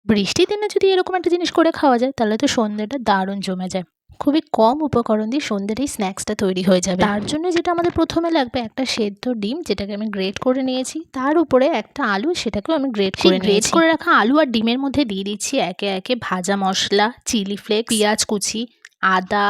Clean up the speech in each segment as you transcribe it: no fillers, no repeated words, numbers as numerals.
বৃষ্টির দিনে যদি এরকম একটা জিনিস করে খাওয়া যায় তাহলে তো সন্ধ্যেটা দারুণ জমে যায়। খুবই কম উপকরণ দিয়ে সন্ধ্যের এই স্ন্যাক্সটা তৈরি হয়ে যাবে। তার জন্য যেটা আমাদের প্রথমে লাগবে একটা সেদ্ধ ডিম, যেটাকে আমি গ্রেট করে নিয়েছি। তার উপরে একটা আলু, সেটাকেও আমি গ্রেট করে নিয়েছি। গ্রেট করে রাখা আলু আর ডিমের মধ্যে দিয়ে দিচ্ছি একে একে ভাজা মশলা, চিলি ফ্লেক্স, পেঁয়াজ কুচি, আদা,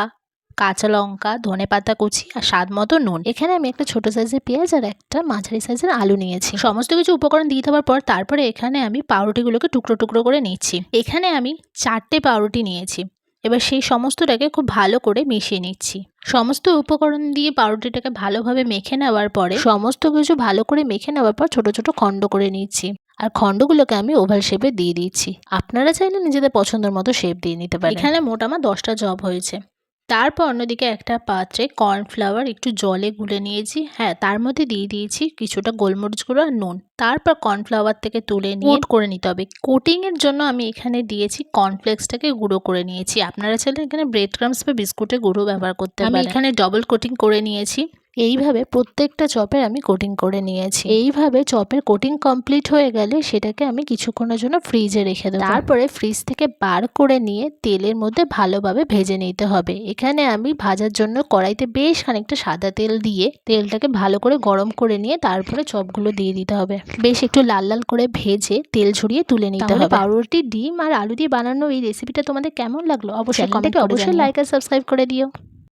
কাঁচা লঙ্কা, ধনেপাতা কুচি আর স্বাদ মতো নুন। এখানে আমি একটা ছোট সাইজের পেঁয়াজ আর একটা মাঝারি সাইজের আলু নিয়েছি। সমস্ত কিছু উপকরণ দিয়ে দেওয়ার পর তারপরে এখানে আমি পাউরুটিগুলোকে টুকরো টুকরো করে নিচ্ছি। এখানে আমি 4টে পাউরুটি নিয়েছি। এবার সেই সমস্তটাকে খুব ভালো করে মিশিয়ে নিচ্ছি। সমস্ত উপকরণ দিয়ে পাউরুটিটাকে ভালোভাবে মেখে নেওয়ার পরে সমস্ত কিছু ভালো করে মেখে নেওয়ার পর ছোট ছোট খণ্ড করে নিচ্ছি। আর খণ্ডগুলোকে আমি ওভাল শেপে দিয়ে দিচ্ছি। আপনারা চাইলে নিজেদের পছন্দের মতো শেপ দিয়ে নিতে পারেন। এখানে মোট আমার 10টা জব হয়েছে। তারপর অন্যদিকে একটা পাত্রে কর্নফ্লাওয়ার একটু জলে গুলে নিয়েছি। হ্যাঁ, তার মধ্যে দিয়ে দিয়েছি কিছুটা গোলমরিচ গুঁড়ো আর নুন। তারপর কর্নফ্লাওয়ার থেকে তুলে নিয়ে কোট করে নিতে হবে। কোটিংয়ের জন্য আমি এখানে দিয়েছি কর্নফ্লেক্সটাকে গুঁড়ো করে নিয়েছি। আপনারা চাইলে এখানে ব্রেড ক্রাম্বস বা বিস্কুটের গুঁড়ো ব্যবহার করতে পারেন। আমি এখানে ডবল কোটিং করে নিয়েছি। এইভাবে প্রত্যেকটা চপের আমি কোটিং করে নিয়েছি। এইভাবে চপের কোটিং কমপ্লিট হয়ে গেলে সেটাকে আমি কিছুক্ষণের জন্য ফ্রিজে রেখে দেবো। তারপরে ফ্রিজ থেকে বার করে নিয়ে তেলের মধ্যে ভালোভাবে ভেজে নিতে হবে। এখানে আমি ভাজার জন্য কড়াইতে বেশ খানিকটা সাদা তেল দিয়ে তেলটাকে ভালো করে গরম করে নিয়ে তারপরে চপগুলো দিয়ে দিতে হবে। বেশ একটু লাল লাল করে ভেজে তেল ঝরিয়ে তুলে নিতে হবে। পাউরুটি, ডিম আর আলু দিয়ে বানানো এই রেসিপিটা তোমাদের কেমন লাগলো অবশ্যই কমেন্টে অবশ্যই লাইক আর সাবস্ক্রাইব করে দিও।